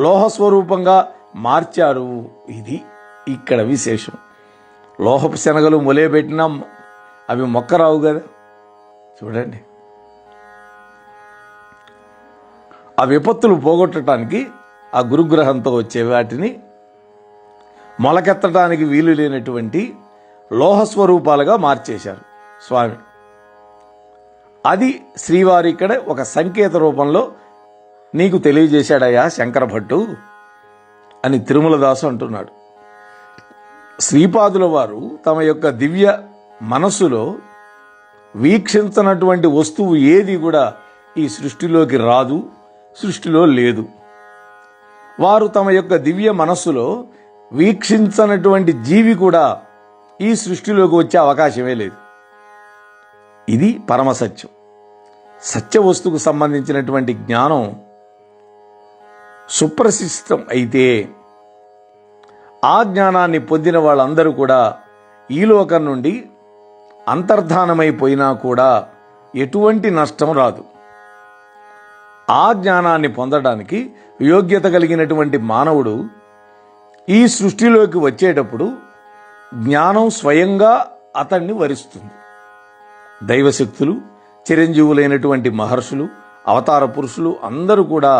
లోహస్వరూపంగా మార్చారు. ఇది ఇక్కడ విశేషం. లోహపు శనగలు మొలయబెట్టినా అవి మొక్కరావు కదా. చూడండి, ఆ విపత్తులు పోగొట్టడానికి ఆ గురుగ్రహంతో వచ్చే వాటిని మొలకెత్తడానికి వీలు లేనటువంటి లోహస్వరూపాలుగా మార్చేశారు స్వామి. అది శ్రీవారి ఇక్కడ ఒక సంకేత రూపంలో నీకు తెలియజేశాడయ్యా శంకర భట్టు అని తిరుమలదాసు అంటున్నాడు. శ్రీపాదుల వారు తమ యొక్క దివ్య మనస్సులో వీక్షించనటువంటి వస్తువు ఏది కూడా ఈ సృష్టిలోకి రాదు, సృష్టిలో లేదు. వారు తమ యొక్క దివ్య మనస్సులో వీక్షించనటువంటి జీవి కూడా ఈ సృష్టిలోకి వచ్చే అవకాశమే లేదు. ఇది పరమసత్యం. సత్య వస్తువుకు సంబంధించినటువంటి జ్ఞానం సుప్రసిద్ధం అయితే ఆ జ్ఞానాన్ని పొందిన వాళ్ళందరూ కూడా ఈ లోకం నుండి అంతర్ధానమైపోయినా కూడా ఎటువంటి నష్టం రాదు. ఆ జ్ఞానాన్ని పొందడానికి యోగ్యత కలిగినటువంటి మానవుడు ఈ సృష్టిలోకి వచ్చేటప్పుడు జ్ఞానం స్వయంగా అతన్ని వరిస్తుంది. దైవశక్తులు, చిరంజీవులైనటువంటి మహర్షులు, అవతార పురుషులు అందరూ కూడా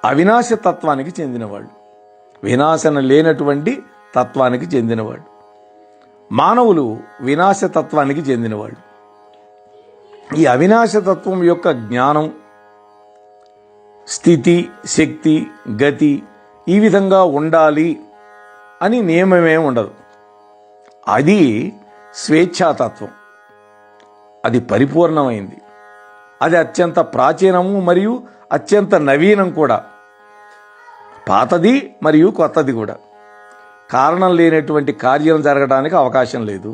అవినాశ తత్వానికి చెందినవాళ్ళు, వినాశన లేనటువంటి తత్వానికి చెందినవాళ్ళు. మానవులు వినాశతత్వానికి చెందినవాళ్ళు. ఈ అవినాశతత్వం యొక్క జ్ఞానం, స్థితి, శక్తి, గతి ఈ విధంగా ఉండాలి అని నియమమే ఉండదు. అది స్వేచ్ఛాతత్వం. అది పరిపూర్ణమైంది. అది అత్యంత ప్రాచీనము మరియు అత్యంత నవీనం కూడా. పాతది మరియు కొత్తది కూడా. కారణం లేనటువంటి కార్యం జరగడానికి అవకాశం లేదు.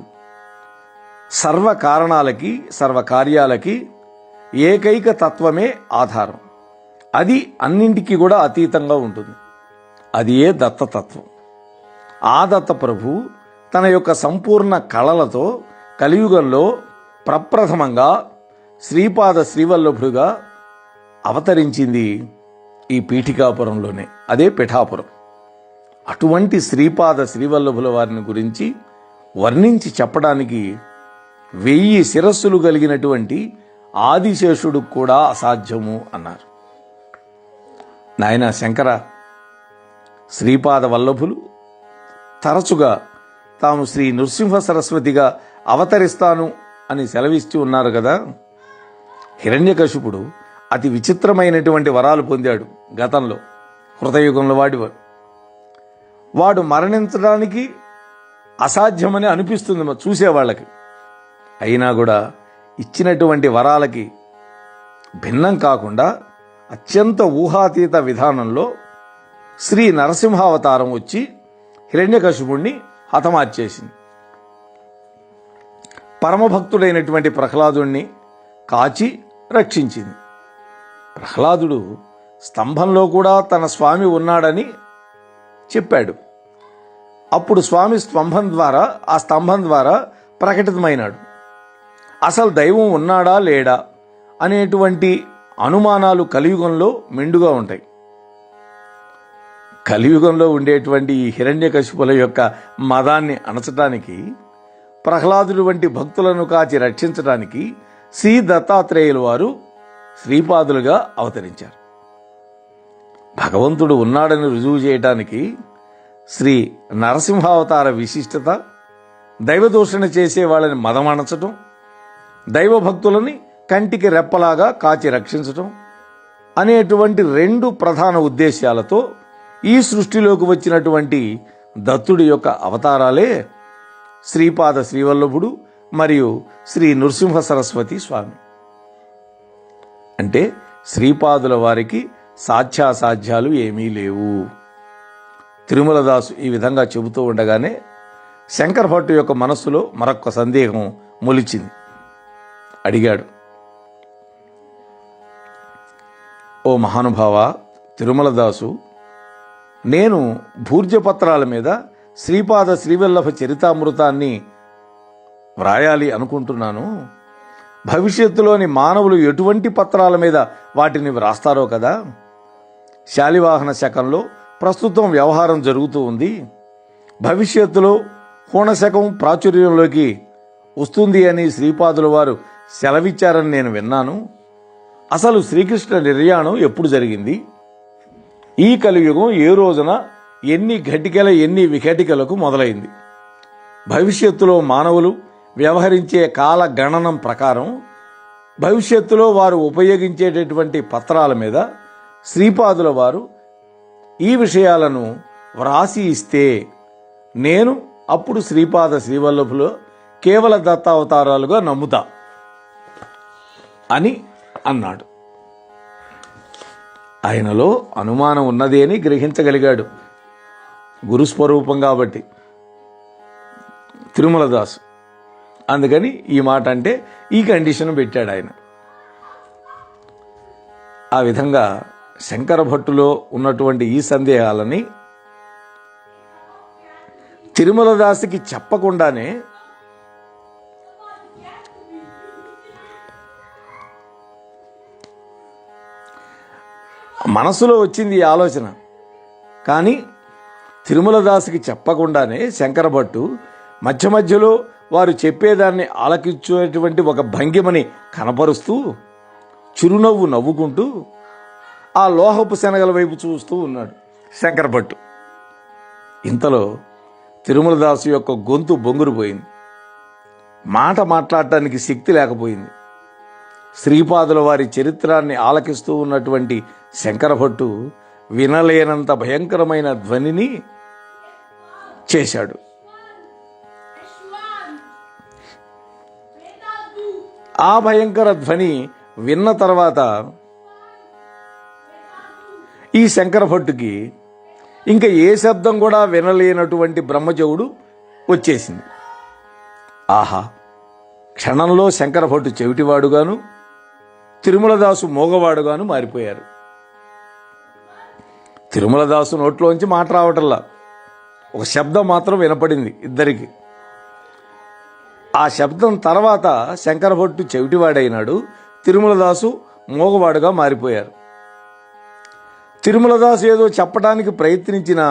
సర్వ కారణాలకి, సర్వ కార్యాలకి ఏకైక తత్వమే ఆధారం. అది అన్నింటికీ కూడా అతీతంగా ఉంటుంది. అది ఏ దత్తతత్వం. ఆ దత్త ప్రభు తన యొక్క సంపూర్ణ కళలతో కలియుగంలో ప్రప్రథమంగా శ్రీపాద శ్రీవల్లభుడుగా అవతరించింది ఈ పీఠికాపురంలోనే. అదే పిఠాపురం. అటువంటి శ్రీపాద శ్రీవల్లభుల వారిని గురించి వర్ణించి చెప్పడానికి 1000 శిరస్సులు కలిగినటువంటి ఆదిశేషుడు కూడా అసాధ్యము అన్నారు. నాయన శంకర, శ్రీపాద వల్లభులు తరచుగా తాము శ్రీ నృసింహ సరస్వతిగా అవతరిస్తాను అని సెలవిస్తూ ఉన్నారు కదా. హిరణ్యకశిపుడు అతి విచిత్రమైనటువంటి వరాలు పొందాడు గతంలో, కృతయుగంలో. వాడు మరణించడానికి అసాధ్యమని అనిపిస్తుంది చూసేవాళ్ళకి. అయినా కూడా ఇచ్చినటువంటి వరాలకి భిన్నం కాకుండా అత్యంత ఊహాతీత విధానంలో శ్రీ నరసింహావతారం వచ్చి హిరణ్యకశిపుణ్ణి హతమార్చేసింది. పరమభక్తుడైనటువంటి ప్రహ్లాదుణ్ణి కాచి రక్షించింది. ప్రహ్లాదుడు స్తంభంలో కూడా తన స్వామి ఉన్నాడని చెప్పాడు. అప్పుడు స్వామి ఆ స్తంభం ద్వారా ప్రకటితమైనాడు. అసలు దైవం ఉన్నాడా లేడా అనేటువంటి అనుమానాలు కలియుగంలో మెండుగా ఉంటాయి. కలియుగంలో ఉండేటువంటి ఈ హిరణ్యకశిపుల యొక్క మదాన్ని అణచడానికి, ప్రహ్లాదుడు వంటి భక్తులను కాచి రక్షించడానికి శ్రీ దత్తాత్రేయుల వారు శ్రీపాదులుగా అవతరించారు. భగవంతుడు ఉన్నాడని రుజువు చేయటానికి శ్రీ నరసింహావతార విశిష్టత, దైవదూషణ చేసే వాళ్ళని మదమణచటం, దైవభక్తులని కంటికి రెప్పలాగా కాచి రక్షించటం అనేటువంటి 2 ప్రధాన ఉద్దేశాలతో ఈ సృష్టిలోకి వచ్చినటువంటి దత్తుడి యొక్క అవతారాలే శ్రీపాద శ్రీవల్లభుడు మరియు శ్రీ నృసింహ సరస్వతి స్వామి. అంటే శ్రీపాదుల వారికి సాధ్యాసాధ్యాలు ఏమీ లేవు. తిరుమలదాసు ఈ విధంగా చెబుతూ ఉండగానే శంకర భట్టు యొక్క మనస్సులో మరొక్క సందేహం మొలిచింది. అడిగాడు, ఓ మహానుభావ తిరుమలదాసు, నేను భూర్జపత్రాల మీద శ్రీపాద శ్రీవల్లభ చరితామృతాన్ని వ్రాయాలి అనుకుంటున్నాను. భవిష్యత్తులోని మానవులు ఎటువంటి పత్రాల మీద వాటిని వ్రాస్తారో కదా. శాలివాహన శకంలో ప్రస్తుతం వ్యవహారం జరుగుతూ ఉంది. భవిష్యత్తులో హూణశకం ప్రాచుర్యంలోకి వస్తుంది అని శ్రీపాదుల వారు సెలవిచ్చారని నేను విన్నాను. అసలు శ్రీకృష్ణ నిర్యాణం ఎప్పుడు జరిగింది? ఈ కలియుగం ఏ రోజున ఎన్ని ఘటికల ఎన్ని విఘటికలకు మొదలైంది? భవిష్యత్తులో మానవులు వ్యవహరించే కాల గణనం ప్రకారం భవిష్యత్తులో వారు ఉపయోగించేటటువంటి పత్రాల మీద శ్రీపాదుల వారు ఈ విషయాలను వ్రాసి ఇస్తే నేను అప్పుడు శ్రీపాద శ్రీవల్లభులో కేవల దత్తావతారాలుగా నమ్ముతా అని అన్నాడు. ఆయనలో అనుమానం ఉన్నది అని గ్రహించగలిగాడు, గురుస్వరూపం కాబట్టి తిరుమలదాసు. అందుకని ఈ మాట అంటే ఈ కండిషన్ పెట్టాడు ఆయన. ఆ విధంగా శంకర భట్టులో ఉన్నటువంటి ఈ సందేహాలని తిరుమలదాసుకి చెప్పకుండానే మనసులో వచ్చింది ఈ ఆలోచన. కానీ తిరుమలదాసుకి చెప్పకుండానే శంకర భట్టు మధ్య మధ్యలో వారు చెప్పేదాన్ని ఆలకించేటువంటి ఒక భంగిమని కనపరుస్తూ చిరునవ్వు నవ్వుకుంటూ ఆ లోహపు శనగల వైపు చూస్తూ ఉన్నాడు శంకర భట్టు. ఇంతలో తిరుమలదాసు యొక్క గొంతు బొంగురుపోయింది. మాట మాట్లాడటానికి శక్తి లేకపోయింది. శ్రీపాదుల వారి చరిత్రాన్ని ఆలకిస్తూ ఉన్నటువంటి శంకర భట్టు వినలేనంత భయంకరమైన ధ్వనిని చేశాడు. ఆ భయంకర ధ్వని విన్న తర్వాత ఈ శంకర భట్టుకి ఇంకా ఏ శబ్దం కూడా వినలేనటువంటి బ్రహ్మచెవుడు వచ్చేసింది. ఆహా! క్షణంలో శంకర భట్టు చెవిటివాడుగాను తిరుమలదాసు మోగవాడుగాను మారిపోయారు. తిరుమలదాసు నోట్లోంచి మాట రావటల్లా, ఒక శబ్దం మాత్రం వినపడింది ఇద్దరికి. ఆ శబ్దం తర్వాత శంకర భట్టు చెవిటివాడైనాడు, తిరుమలదాసు మోగవాడుగా మారిపోయారు. తిరుమలదాసు ఏదో చెప్పడానికి ప్రయత్నించిన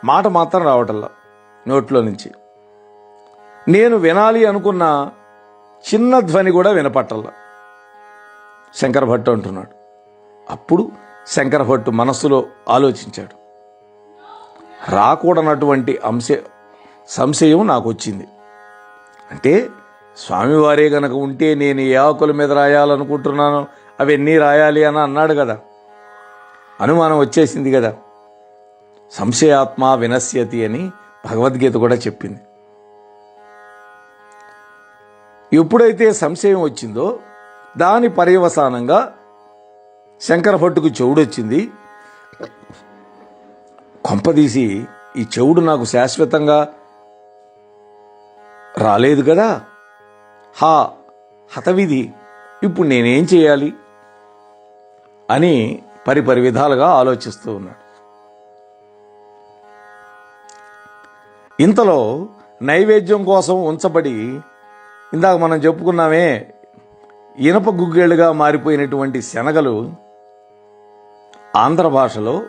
మాట మాత్రం రావటల్లా నోట్లో నుంచి. నేను వినాలి అనుకున్న చిన్న ధ్వని కూడా వినపట్టల్లా శంకర భట్టు అంటున్నాడు. అప్పుడు శంకర భట్టు మనస్సులో ఆలోచించాడు. రాకూడనటువంటి సంశయం నాకు వచ్చింది. అంటే స్వామివారే గనక ఉంటే నేను ఏ ఆకుల మీద రాయాలనుకుంటున్నానో అవన్నీ రాయాలి అని అన్నాడు కదా. అనుమానం వచ్చేసింది కదా. సంశయాత్మ వినశ్యతి అని భగవద్గీత కూడా చెప్పింది. ఎప్పుడైతే సంశయం వచ్చిందో దాని పర్యవసానంగా శంకర భట్టుకు చెవుడొచ్చింది. కొంపదీసి ఈ చెవుడు నాకు శాశ్వతంగా రాలేదు కదా, హతవిధి, ఇప్పుడు నేనేం చేయాలి అని పరిపరి విధాలుగా ఆలోచిస్తూ ఉన్నాడు. ఇంతలో నైవేద్యం కోసం ఉంచబడి ఇందాక మనం చెప్పుకున్నామే ఇనప గుగ్గేళ్లుగా మారిపోయినటువంటి శనగలు ఆంధ్ర భాషలో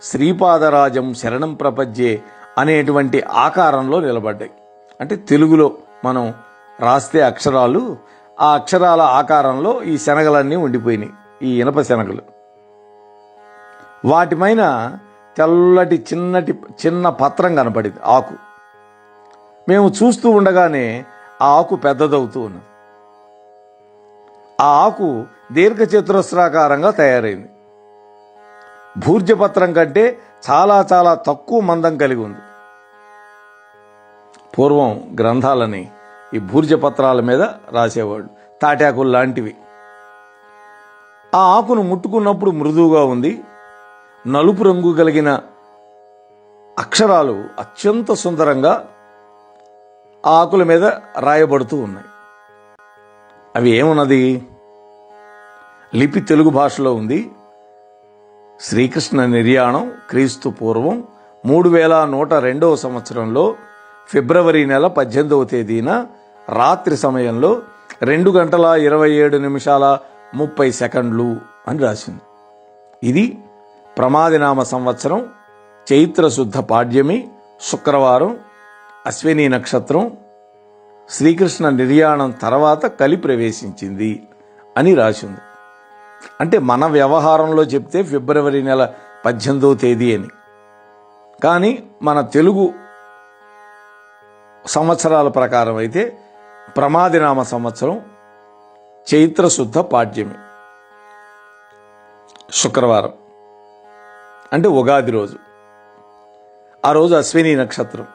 శ్రీపాదరాజం శరణం ప్రపంచే అనేటువంటి ఆకారంలో నిలబడ్డాయి. అంటే తెలుగులో మనం రాస్తే అక్షరాలు, ఆ అక్షరాల ఆకారంలో ఈ శనగలన్నీ ఉండిపోయినాయి, ఈ ఇనప శనగలు. వాటిపైన తెల్లటి చిన్న పత్రం కనపడింది, ఆకు. మేము చూస్తూ ఉండగానే ఆ ఆకు పెద్దదవుతూ ఉన్నది. ఆ ఆకు దీర్ఘచతురస్రాకారంగా తయారైంది. భూర్జపత్రం కంటే చాలా చాలా తక్కువ మందం కలిగి ఉంది. పూర్వం గ్రంథాలని ఈ భూర్జపత్రాల మీద రాసేవాళ్ళు, తాటాకులు లాంటివి. ఆ ఆకును ముట్టుకున్నప్పుడు మృదువుగా ఉంది. నలుపు రంగు కలిగిన అక్షరాలు అత్యంత సుందరంగా ఆ ఆకుల మీద రాయబడుతూ ఉన్నాయి. అవి ఏమున్నది? లిపి తెలుగు భాషలో ఉంది. శ్రీకృష్ణ నిర్యాణం క్రీస్తు పూర్వం 3102వ సంవత్సరంలో ఫిబ్రవరి నెల 18వ తేదీన రాత్రి సమయంలో 2:27:30 అని రాసింది. ఇది ప్రమాదినామ సంవత్సరం చైత్రశుద్ధ పాడ్యమి శుక్రవారం అశ్విని నక్షత్రం శ్రీకృష్ణ నిర్యాణం తర్వాత కలి ప్రవేశించింది అని రాసింది. అంటే మన వ్యవహారంలో చెప్తే ఫిబ్రవరి నెల 18వ తేదీ అని, కానీ మన తెలుగు సంవత్సరాల ప్రకారం అయితే ప్రమాదినామ సంవత్సరం చైత్రశుద్ధ పాడ్యమి శుక్రవారం, అంటే ఉగాది రోజు. ఆ రోజు అశ్విని నక్షత్రం.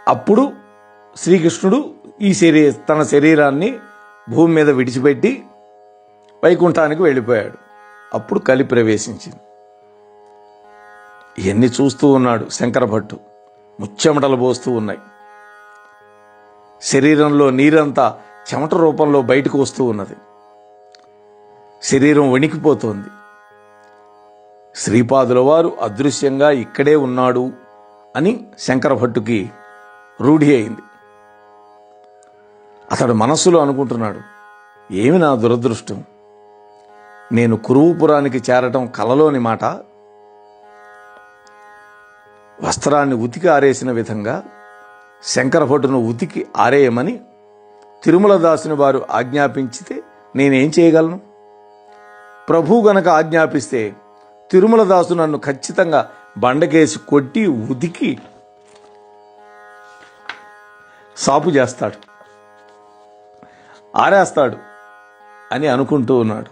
అప్పుడు శ్రీకృష్ణుడు తన శరీరాన్ని భూమి మీద విడిచిపెట్టి వైకుంఠానికి వెళ్ళిపోయాడు. అప్పుడు కలి ప్రవేశించింది. ఇవన్నీ చూస్తూ ఉన్నాడు శంకర భట్టు. ముచ్చెమటలు పోస్తూ ఉన్నాయి. శరీరంలో నీరంతా చెమట రూపంలో బయటకు వస్తూ ఉన్నది. శరీరం వణికిపోతోంది. శ్రీపాదుల వారు అదృశ్యంగా ఇక్కడే ఉన్నాడు అని శంకర భట్టుకి రూఢి అయింది. అతడు మనస్సులో అనుకుంటున్నాడు, ఏమి నా దురదృష్టం, నేను కురువుపురానికి చేరటం కలలోని మాట. వస్త్రాన్ని ఉతికి ఆరేసిన విధంగా శంకర భట్టును ఉతికి ఆరేయమని తిరుమలదాసుని వారు ఆజ్ఞాపించితే నేనేం చేయగలను? ప్రభు గనక ఆజ్ఞాపిస్తే తిరుమలదాసు నన్ను ఖచ్చితంగా బండకేసి కొట్టి ఉతికి సాపు చేస్తాడు, ఆరేస్తాడు అని అనుకుంటూ ఉన్నాడు.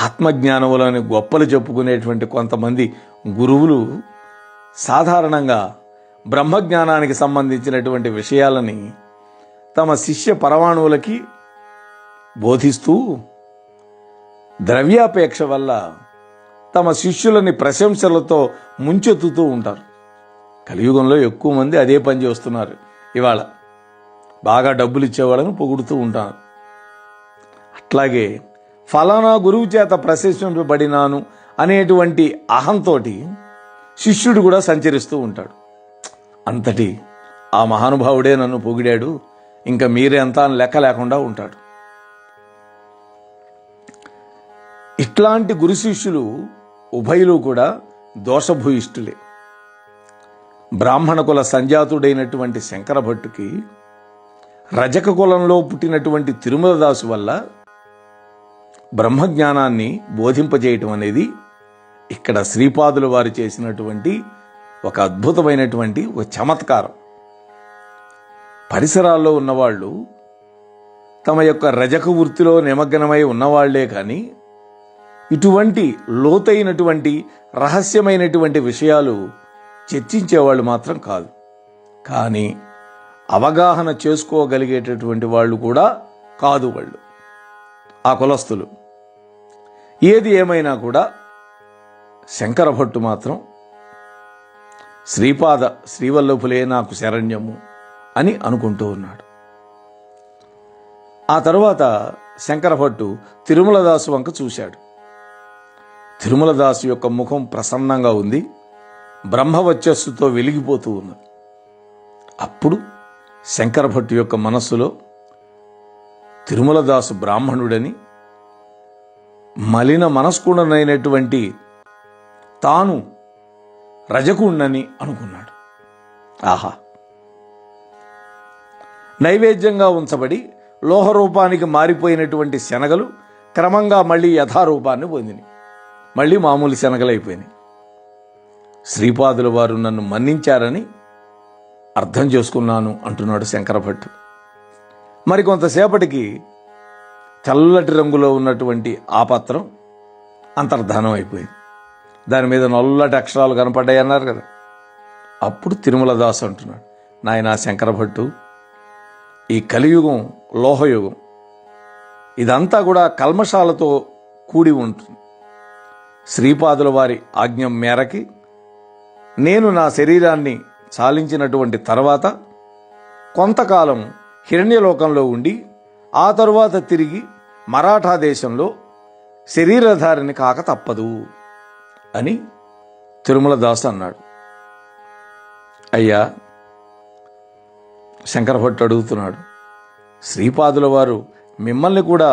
ఆత్మజ్ఞానములని గొప్పలు చెప్పుకునేటువంటి కొంతమంది గురువులు సాధారణంగా బ్రహ్మజ్ఞానానికి సంబంధించినటువంటి విషయాలని తమ శిష్య పరమాణువులకి బోధిస్తూ ద్రవ్యాపేక్ష వల్ల తమ శిష్యులని ప్రశంసలతో ముంచెత్తుతూ ఉంటారు. కలియుగంలో ఎక్కువ మంది అదే పని చేస్తున్నారు. ఇవాళ బాగా డబ్బులు ఇచ్చేవాళ్ళని పొగుడుతూ ఉంటారు. అట్లాగే ఫలానా గురువు చేత ప్రశంసింపబడినాను అనేటువంటి అహంతో శిష్యుడు కూడా సంచరిస్తూ ఉంటాడు. అంతటి ఆ మహానుభావుడే నన్ను పొగిడాడు, ఇంకా మీరే అంతా అని లెక్క లేకుండా ఉంటాడు. ఇట్లాంటి గురు శిష్యులు ఉభయులు కూడా దోషభూయిష్ఠులే. బ్రాహ్మణ కుల సంజాతుడైనటువంటి శంకర భట్టుకి రజక కులంలో పుట్టినటువంటి తిరుమలదాసు వల్ల బ్రహ్మజ్ఞానాన్ని బోధింపజేయటం అనేది ఇక్కడ శ్రీపాదుల వారు చేసినటువంటి ఒక అద్భుతమైనటువంటి ఒక చమత్కారం. పరిసరాల్లో ఉన్నవాళ్ళు తమ యొక్క రజక వృత్తిలో నిమగ్నమై ఉన్నవాళ్లే కానీ ఇటువంటి లోతైనటువంటి రహస్యమైనటువంటి విషయాలు చర్చించేవాళ్ళు మాత్రం కాదు. కానీ అవగాహన చేసుకోగలిగేటటువంటి వాళ్ళు కూడా కాదు వాళ్ళు, ఆ కులస్తులు. ఏది ఏమైనా కూడా శంకర భట్టు మాత్రం శ్రీవల్లభులే నాకు శరణ్యము అని అనుకుంటూ ఉన్నాడు. ఆ తరువాత శంకర భట్టు తిరుమలదాసు వంక చూశాడు. తిరుమలదాసు యొక్క ముఖం ప్రసన్నంగా ఉంది, బ్రహ్మవచ్చస్సుతో వెలిగిపోతూ ఉన్నది. అప్పుడు శంకర భట్టు యొక్క మనస్సులో తిరుమలదాసు బ్రాహ్మణుడని, మలిన మనస్కుడనైనటువంటి తాను రజకుణ్ణని అనుకున్నాడు. ఆహా! నైవేద్యంగా ఉంచబడి లోహరూపానికి మారిపోయినటువంటి శనగలు క్రమంగా మళ్ళీ యథారూపాన్ని పొందినాయి, మళ్ళీ మామూలు శనగలైపోయినాయి. శ్రీపాదుల వారు నన్ను మన్నించారని అర్థం చేసుకున్నాను అంటున్నాడు శంకర భట్టు. మరికొంతసేపటికి తెల్లటి రంగులో ఉన్నటువంటి ఆ పత్రం అంతర్ధానం అయిపోయింది. దాని మీద నల్లటి అక్షరాలు కనపడ్డాయి అన్నారు కదా. అప్పుడు తిరుమలదాసు అంటున్నాడు, నాయనా శంకర భట్టు, ఈ కలియుగం లోహయుగం, ఇదంతా కూడా కల్మషాలతో కూడి ఉంటుంది. శ్రీపాదుల వారి ఆజ్ఞ మేరకి నేను నా శరీరాన్ని చాలించినటువంటి తర్వాత కొంతకాలం హిరణ్యలోకంలో ఉండి ఆ తరువాత తిరిగి మరాఠా దేశంలో శరీరధారిని కాక తప్పదు అని తిరుమలదాసు అన్నాడు. అయ్యా, శంకర భట్టు అడుగుతున్నాడు, శ్రీపాదుల వారు మిమ్మల్ని కూడా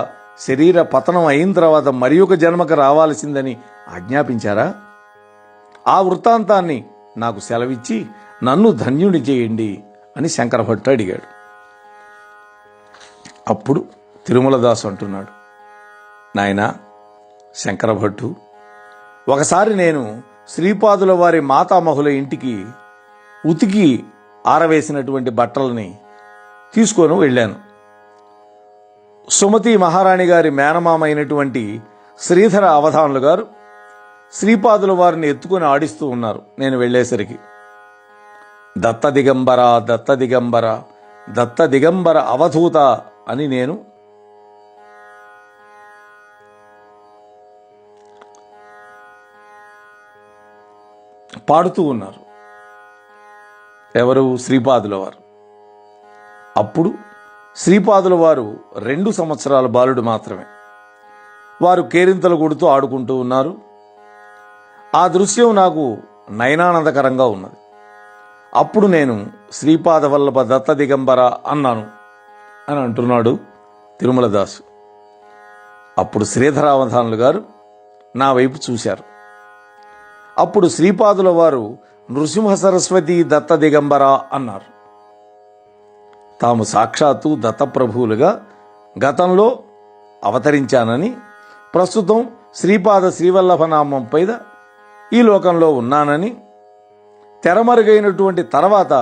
శరీర పతనం అయిన తర్వాత మరి ఒక జన్మకు రావాల్సిందని ఆజ్ఞాపించారా? ఆ వృత్తాంతాన్ని నాకు సెలవిచ్చి నన్ను ధన్యుని చేయండి అని శంకరభట్టు అడిగాడు. అప్పుడు తిరుమలదాసు అంటున్నాడు, నాయనా శంకరభట్టు, ఒకసారి నేను శ్రీపాదుల వారి మాతామహుల ఇంటికి ఉతికి ఆరవేసినటువంటి బట్టలని తీసుకొని వెళ్ళాను. సుమతి మహారాణి గారి మేనమామ అయినటువంటి శ్రీధర అవధానులు గారు శ్రీపాదుల వారిని ఎత్తుకొని ఆడిస్తూ ఉన్నారు. నేను వెళ్ళేసరికి దత్త దిగంబర దత్త దిగంబర దత్త దిగంబర అవధూత అని నేను పాడుతూ ఉన్నారు. ఎవరు? శ్రీపాదుల వారు. అప్పుడు శ్రీపాదుల వారు 2 సంవత్సరాల బాలుడు మాత్రమే. వారు కేరింతలు కొడుతూ ఆడుకుంటూ ఉన్నారు. ఆ దృశ్యం నాకు నయనానందకరంగా ఉన్నది. అప్పుడు నేను శ్రీపాద వల్లభ దత్త దిగంబర అన్నాను అని అంటున్నాడు తిరుమలదాసు. అప్పుడు శ్రీధరావధానులు గారు నా వైపు చూశారు. అప్పుడు శ్రీపాదుల వారు నృసింహ సరస్వతి దత్త దిగంబర అన్నారు. తాము సాక్షాత్తు దత్తప్రభువులుగా గతంలో అవతరించానని, ప్రస్తుతం శ్రీపాద శ్రీవల్లభ నామం పైన ఈ లోకంలో ఉన్నానని, తెరమరుగైనటువంటి తర్వాత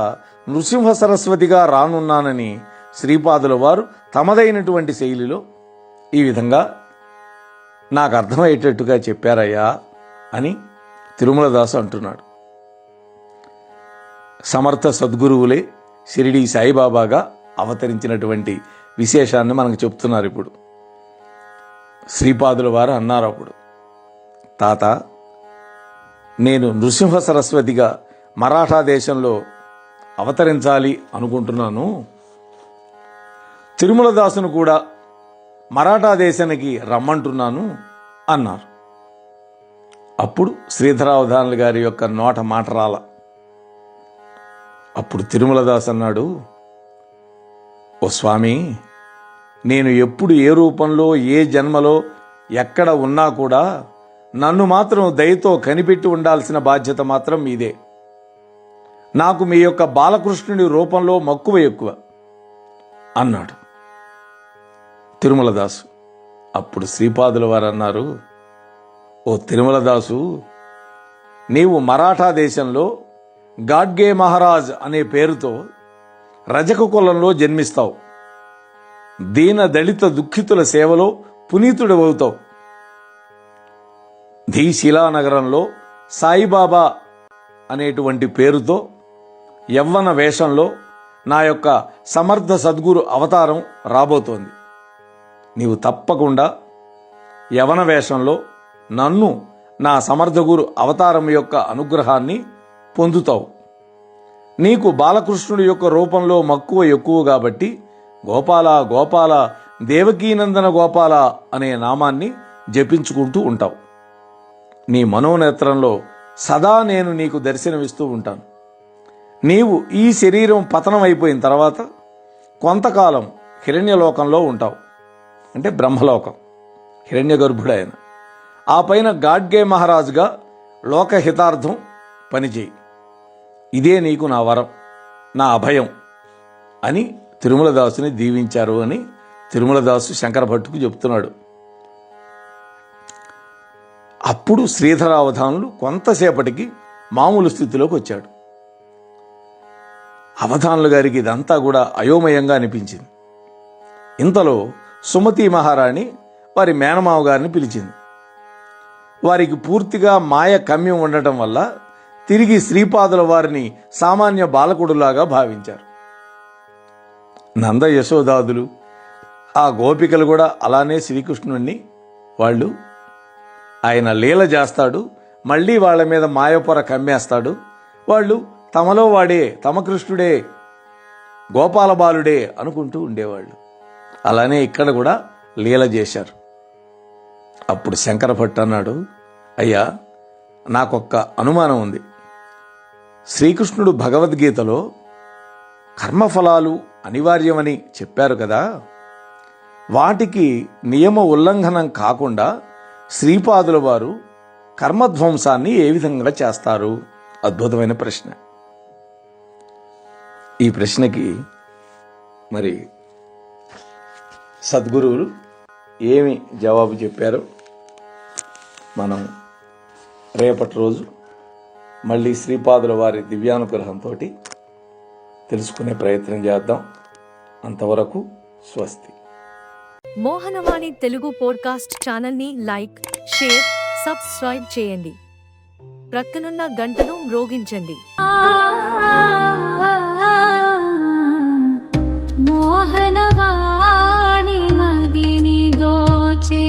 నృసింహ సరస్వతిగా రానున్నానని శ్రీపాదుల వారు తమదైనటువంటి శైలిలో ఈ విధంగా నాకు అర్థమయ్యేటట్టుగా చెప్పారయ్యా అని తిరుమలదాసు అంటున్నాడు. సమర్థ సద్గురువులే షిరిడీ సాయిబాబాగా అవతరించినటువంటి విశేషాన్ని మనకు చెప్తున్నారు. ఇప్పుడు శ్రీపాదుల వారు అన్నారు అప్పుడు, తాత, నేను నృసింహ సరస్వతిగా మరాఠా దేశంలో అవతరించాలి అనుకుంటున్నాను. తిరుమలదాసును కూడా మరాఠా దేశానికి రమ్మంటున్నాను అన్నారు. అప్పుడు శ్రీధరావధానులు గారి యొక్క నోట మాట రాల. అప్పుడు తిరుమలదాస్ అన్నాడు, ఓ స్వామి, నేను ఎప్పుడు ఏ రూపంలో ఏ జన్మలో ఎక్కడ ఉన్నా కూడా నన్ను మాత్రం దయతో కనిపెట్టి ఉండాల్సిన బాధ్యత మాత్రం మీదే. నాకు మీ యొక్క బాలకృష్ణుని రూపంలో మక్కువ ఎక్కువ అన్నాడు తిరుమలదాసు. అప్పుడు శ్రీపాదుల వారు అన్నారు, ఓ తిరుమలదాసు, నీవు మరాఠా దేశంలో గాడ్గే మహారాజ్ అనే పేరుతో రజక కులంలో జన్మిస్తావు. దీన దళిత దుఃఖితుల సేవలో పునీతుడవుతావు. ధీశిలానగరంలో సాయిబాబా అనేటువంటి పేరుతో యవ్వన వేషంలో నా యొక్క సమర్థ సద్గురు అవతారం రాబోతోంది. నీవు తప్పకుండా యవన వేషంలో నన్ను, నా సమర్థ గురు అవతారం యొక్క అనుగ్రహాన్ని పొందుతావు. నీకు బాలకృష్ణుడి యొక్క రూపంలో మక్కువ ఎక్కువ కాబట్టి గోపాల గోపాల దేవకీనందన గోపాల అనే నామాన్ని జపించుకుంటూ ఉంటావు. నీ మనోనేత్రంలో సదా నేను నీకు దర్శనమిస్తూ ఉంటాను. నీవు ఈ శరీరం పతనం అయిపోయిన తర్వాత కొంతకాలం హిరణ్యలోకంలో ఉంటావు, అంటే బ్రహ్మలోకం, హిరణ్య గర్భుడైన. ఆ పైన గాడ్గే మహారాజుగా లోకహితార్థం పనిచేయి. ఇదే నీకు నా వరం, నా అభయం అని తిరుమలదాసుని దీవించారు అని తిరుమలదాసు శంకరభట్టుకు చెప్తున్నాడు. అప్పుడు శ్రీధరావధానులు కొంతసేపటికి మామూలు స్థితిలోకి వచ్చాడు. అవధానులు గారికి ఇదంతా కూడా అయోమయంగా అనిపించింది. ఇంతలో సుమతి మహారాణి వారి మేనమావ గారిని పిలిచింది. వారికి పూర్తిగా మాయ కమ్యం ఉండటం వల్ల తిరిగి శ్రీపాదుల వారిని సామాన్య బాలకుడులాగా భావించారు. నంద యశోదాదులు, ఆ గోపికలు కూడా అలానే శ్రీకృష్ణుణ్ణి వాళ్ళు ఆయన లీల చేస్తాడు, మళ్ళీ వాళ్ళ మీద మాయపొర కమ్మేస్తాడు, వాళ్ళు తమలో వాడే, తమ కృష్ణుడే, గోపాల బాలుడే అనుకుంటూ ఉండేవాళ్ళు. అలానే ఇక్కడ కూడా లీల చేశారు. అప్పుడు శంకరభట్టు అన్నాడు, అయ్యా, నాకొక్క అనుమానం ఉంది. శ్రీకృష్ణుడు భగవద్గీతలో కర్మఫలాలు అనివార్యమని చెప్పారు కదా, వాటికి నియమ ఉల్లంఘనం కాకుండా శ్రీపాదుల వారు కర్మధ్వంసాన్ని ఏ విధంగా చేస్తారు? అద్భుతమైన ప్రశ్న. ఈ ప్రశ్నకి మరి సద్గురువులు ఏమి జవాబు చెప్పారో మనం రేపటి రోజు మళ్ళీ శ్రీపాదుల వారి దివ్యానుగ్రహంతో తెలుసుకునే ప్రయత్నం చేద్దాం. అంతవరకు స్వస్తి. మోహనవాణి తెలుగు పోడ్కాస్ట్ ఛానల్ని లైక్, షేర్, సబ్స్క్రైబ్ చేయండి. ప్రక్కనున్న గంటను మ్రోగించండి. మోహనవాణి మదిని దోచే